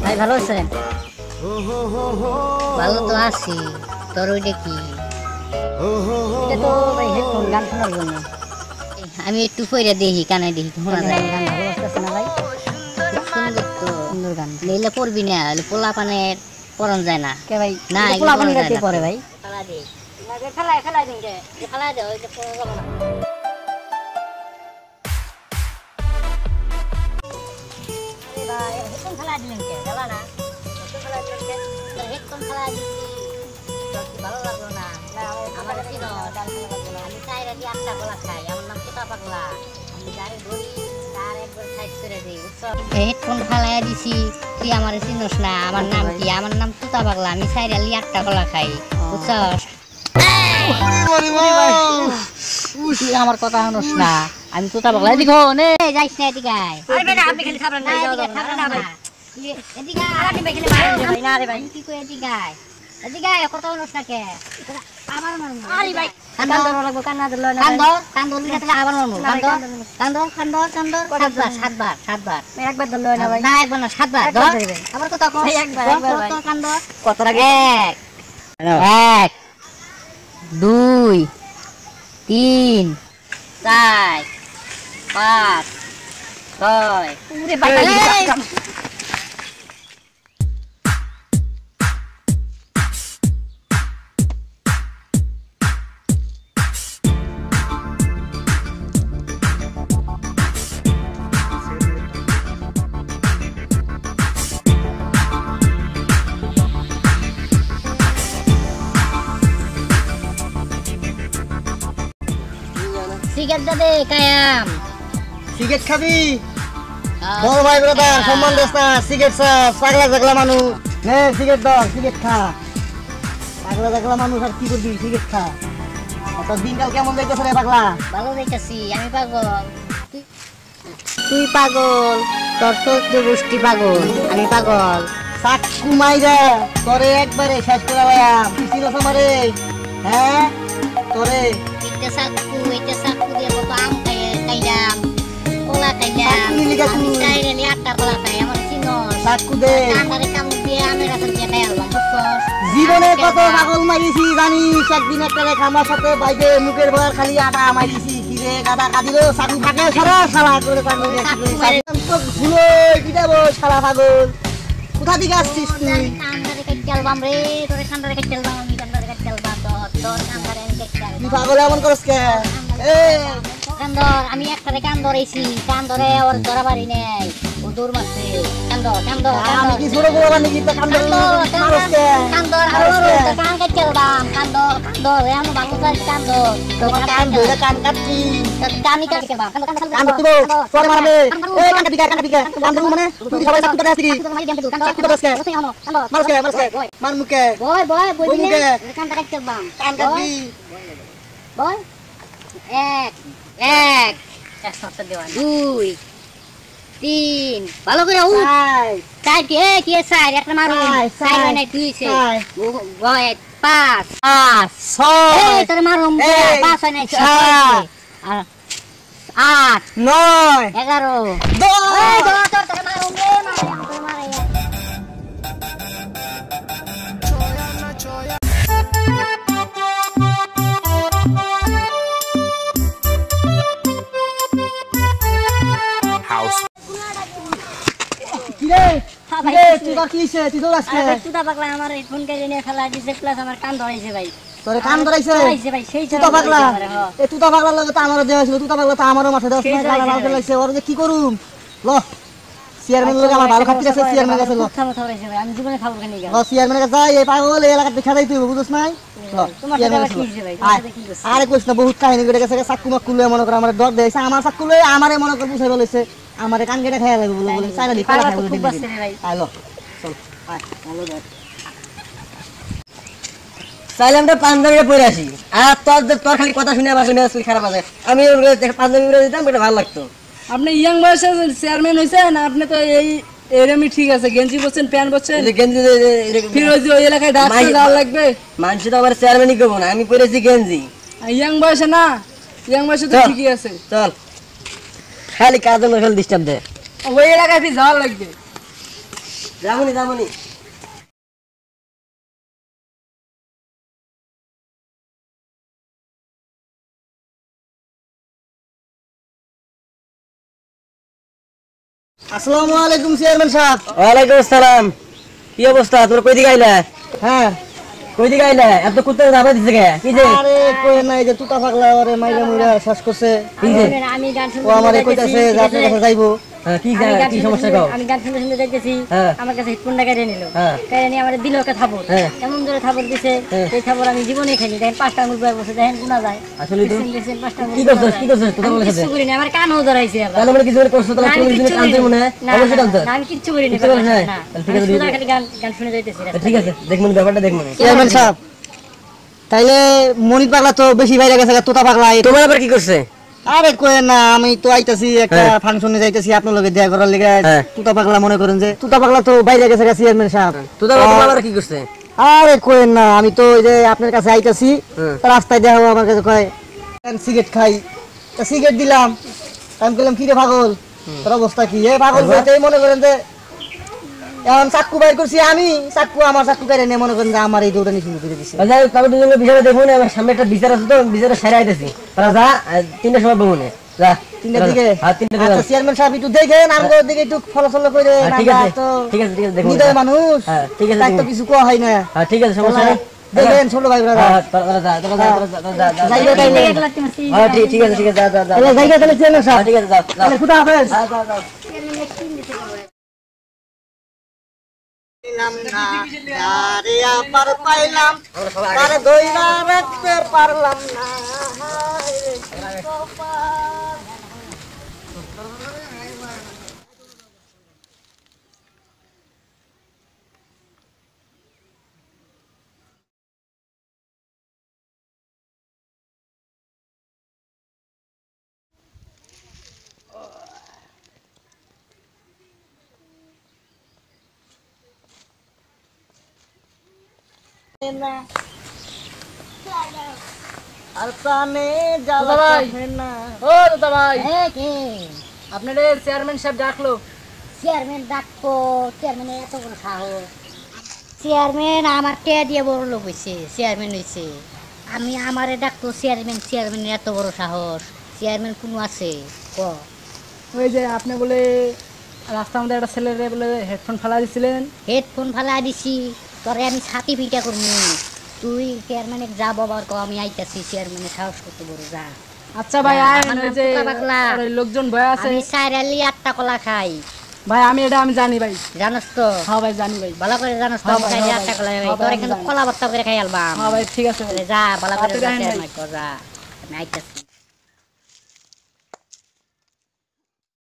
ভাই ভালো আছেন? ভালো তো আছি। তোর ওইটা কি? এটা তো ভাই হেডফোন, গান শোনার জন্য। আমি একটু পয়রা দেখি, কানে দেখি শোনা যায়। গান ভালো আসতেছে না ভাই? সুন্দর তো, সুন্দর গান। নিলে পড়বি না, পোলা পানে পড়ন যায় না। কে ভাই? না, পোলা পানে কে পড়ে ভাই? খেলা দে, খেলা দিন রে, খেলা দে, ওই যে পড়া যাবে না। ভাই হেডফোন খেলা দিলেন কে? খেলা না, হেডফোন খেলা দিচ্ছি, ভালো লাগলো না। আমার চিনো, আমি চাইরা দিয়ে 8টা কলা খাই। আমার নাম কোথা পাগলা। আমি গাড়ি ধরি, তার একবার সাইড করে দিই। হেডফোন খেলাইয়া দিছি, তুই আমার চিনোস না। আমার নাম কি? আমার নাম তুতা পাগলা। আমি চাইরা দিয়ে 8টা কলা খাই, বুঝছস? আমার কথা শুনোস না, আমি তুতা পাগলা। এদিকে নে, যাইস না এদিকে। আপনি খালি খাবেন না, এদিকে না রে ভাই, কি কই এদিকে কথা শুনোস না কে? আবার মারমু। আরে ভাই কান্দর লাগবো, কান্না ধরলো না। কান্দর লিখা তাহলে আবার মারমু। কান্দর 7বার। একবার ধরলো না ভাই। না একবার না, 7বার ধর। আবার কথা কও। একবার ভাই। কান্দর কত লাগে? 1 2 3 4 5 6 পুরে বাটাই। সিগারেট দে কায়াম। সিগারেট খাবি? বল ভাই ব্রাদার, সম্মান দেস না। সিগারেট পাগলা জাগলা মানুষ। নে সিগারেট ধর, সিগারেট খা। পাগলা জাগলা মানুষ আর কি করবি? সিগারেট খা। তোর দিনকাল কেমন যাইতেছে রে পাগলা? ভালো যাইতেছি। আমি পাগল, তুই পাগল। তোর চোদ্দ গোষ্ঠী পাগল, আমি পাগল। চাকু মাইরা তোরে একবারে শেষ করে লাম। কি চিনস আমারে? হ্যাঁ তোরে এটা চাকু দিয়ে কত আম খাইলাম, কলা খাইলাম। আমি চাইরে 8টা কলা খাই। আমার চিনো চাকু দে, কান্দারে কামড় দিয়ে আমের গাছের দিয়ে খাইলাম, বুঝছস? জীবনে কত পাগল মারিছি জানিস? একদিন একটা খামার সাথে বাইকে মুখের ভর খালি আটা মারিছি। কি রে গাদা কাঁদিল চাকু থাকে সারা সারা করে পাগল। ভুলো কিটা বল সারা পাগল। কোথা থেকে আসছিস তুই? কান্দারে কাটলাম রে, তোরে কান্দারে কাটলাম। আমি কান্দারে কাটলাম, তোর কান্দারে আমি কাটলাম। তুই পাগল এমন করস কে? কান্দর আমি একটারে কান্দর আইছি, কান্দরে ওর ধরা পারি নাই, ও দূর মারছে। কান্দর আমি কি ছোট বড় নাকি? তা কান্দর মারস কে? কান্দর কান কাটলাম। কান্দর এমন ভালো করে কান্দর। তোমার কান ধরে কান কাটছি। কানি কাটলাম। কান তুই তোর মারবে। এই কান কাটি কান্দর মানে তুই সবাই সাথে করে আসছিস। মারস কে? মার মুকে। বয় দিলে কান কাটলাম। কান কাটবি। বয় 1 2 3 ভালো করে উঠ। 4 কি 4 একটা মারু। 4 মানে 2 ছে। 5 6 এই তোর মারুম 5 মানে 6 আর 8 9 11 10 এই তোর মারুম রে মারে। তুই কিছে? তুই তো আজকে তুই পাগলা আমার ফোন কেড়ে নিয়ে ফেলা দিছে, প্লাস আমার কান ধরাইছে ভাই। তোরে কান ধরাইছে ভাই? সেই তুই তো পাগলা। এ তুই তো পাগলার লগে তো আমারও দেওয়া ছিল। তুই তো পাগলা তো আমারও মাথা দেওয়া ছিল। গালা লাল লাগছে। ওর যে কি করুম? ল চেয়ারম্যান লোক আমার ভালো খাতির আছে চেয়ারম্যান কাছে লো থামো থামো ভাই আমি জীবনে খাবো কেন ও চেয়ারম্যান কাছে যাই এই পাগল এই এলাকাতে দেখা যাই তুই বুঝছ নাই তোমার সাথে আবার কি হইছে ভাই তোমার সাথে কি করছে আরে কইছ না বহুত কাহিনী করে গেছে চাকু মাকু লয়ে মনে করে আমার ডর দেইছে আমার চাকু লয়ে আমারে মনে করে বুঝাই বলেছে আমারে কান কেটে খাইয়া লাগবে বলে চাইরা দি পাগলা তো খুব বাসছে রে ভাই আইলো চল আয় ভালো যাই চাইলে আমরা পাঞ্জাবিটা পরে আসি আর তোর খালি কথা শুনে আমার মেজাজ খারাপ আছে আমি পাঞ্জাবিটা দিতাম এটা ভালো লাগতো আপনি ইয়াং বয়সে চেয়ারম্যান হয়েছেন আপনি তো এই এরমই ঠিক আছে গেঞ্জি পরছেন প্যান্ট পরছেন গেঞ্জি ফির ওই যে ওই এলাকায় ডাক্তার যাওয়া লাগবে মানুষ তো আবার চেয়ারম্যানই করবো না আমি পরেছি গেঞ্জি ইয়াং বয়সে না ইয়াং বয়সে তো ঠিকই আছে চল খালি কাজের খালি ডিস্টার্ব দে ওই এলাকায় ফির যাওয়া লাগবে যামনি আসসালামু আলাইকুম চেয়ারম্যান সাহেব ওয়ালাইকুম আসসালাম কি অবস্থা তোর কই দিকে আইলা হ্যাঁ কই দিকে আইলা এত কুত্তা দাবা দিছে কে কি যে আরে কই নাই যে তুতা পাগলা আরে মাইরা মুইরা শ্বাস করছে কি যে আমি গান ও আমারে কইতাছে যে আপনার কাছে যাইবো কি সমস্যা কও আমি গান শুনতে যাইতেছি আমার কাছে হেডফোনটা কেড়ে নিল কেড়ে নিয়ে আমার দিল একটা থাপড় এমন জোরে থাপড় দিছে এই থাপড় আমি জীবনে খাইনি দেখেন 5টা আঙুল বয়ে বসে দেখেন গুনা যায় আসলে তো 5টা আঙুল কি করছস তোর বলে কিছু করি না আমার কানও ধরাইছে আবার তাহলে মানে কিছু করছস তাহলে না, তুমি আমি যদি কিচ্ছু কানতে করিনি। মনে না, অবশ্যই কানতে না, আমি কিচ্ছু করিনি কিচ্ছু করিস নাই? না, তাহলে ঠিক আমি আছে, শুধু খালি গান শুনে যাইতেছি ঠিক আছে দেখমু ব্যাপারটা দেখমু চেয়ারম্যান সাহেব তাইলে মনির পাগলা তো বেশি বাইরে গেছে তোতা পাগলা তোমার আবার কি করছে আরে কই না আমি তো আইতাছি একটা ফাংশনে যাইতাছি আপনার লগে দেখা করার লাগি তুতা পাগলা মনে করেন যে তুতা পাগলা তো বাইরে গেছে চেয়ারম্যান সাহেব তুতা পাগলা আবার কি করছে আরে কই না আমি তো ওই যে আপনার কাছে আইতাছি রাস্তায় দেখা আমার কাছে কয় সিগারেট খাই তা সিগারেট দিলাম আমি বললাম কি রে পাগল তোর অবস্থা কি পাগল বলতেই মনে করেন যে এখন চাকু বাইর করছি আমি আমার চাকু কেড়ে নিয়ে মনে করেন যে আমার এই দৌড়ানি শুরু করে দিচ্ছে তবে দুজনের বিচারে দেখুন আমার সামনে একটা বিচার আছে তো বিচারে সেরে আইতেছি তারা যা 3টার সময় বগুনে যা 3টার দিকে আচ্ছা চেয়ারম্যান সাহেব একটু দেখেন আমগোর দিকে একটু ফলাফল করে ঠিক আছে দেখুন নিদয় মানুষ ঠিক আছে তাই তো কিছু কোয়া হয় না ঠিক আছে সমস্যা নেই দেখেন ছোট ভাই ব্রাদার ঠিক আছে জায়গা তাহলে চেয়ারম্যান সাহেব ঠিক আছে যাও খুদা হাফেজ পাইলাম তারে দইরা রাখতে পারলাম না আর প্রাণে জ্বালা থাকে না ও দাদা ভাই কে আপনাদের চেয়ারম্যান সাহেব ডাকলো চেয়ারম্যান ডাকবো চেয়ারম্যানের এত বড় সাহস চেয়ারম্যান আমার কে দিয়ে বড় লোক হয়েছে চেয়ারম্যান হয়েছে আমি আমারে ডাকতো চেয়ারম্যানের এত বড় সাহস চেয়ারম্যান কোনো আছে ক ওই যে আপনি বলে রাস্তার মধ্যে একটা ছেলেরে বলে হেডফোন ফালা দিছিলেন হেডফোন ফালা দিছি তোরে আমি ছাতি পিটা করবো তুই চেয়ারম্যানে যা বাবার কো আমি আইতাছি চেয়ারম্যানের সাহস করতে বড় যা আচ্ছা ভাই আয় আমার ওই যে নাম পাগলা। ওই লোকজন বয়ে আছে আমি 4 কলা খাই ভাই আমি জানি ভাই জানোস তো হ্যাঁ ভাই জানি ভাই ভালো করে জানোস তো হ্যাঁ আমি ভাই, খাই হ্যাঁ 8টা কলা ভাই, খাই হ্যাঁ তোরে ভাই, কিন্তু জানি। কলা ভর্তা করে খাই আলবাম হ্যাঁ ভাই ঠিক আছে ভাই যা ভালো করে তাড়াতাড়ি যা আইন ভাই। চেয়ারম্যান কো যা আমি আইতাছি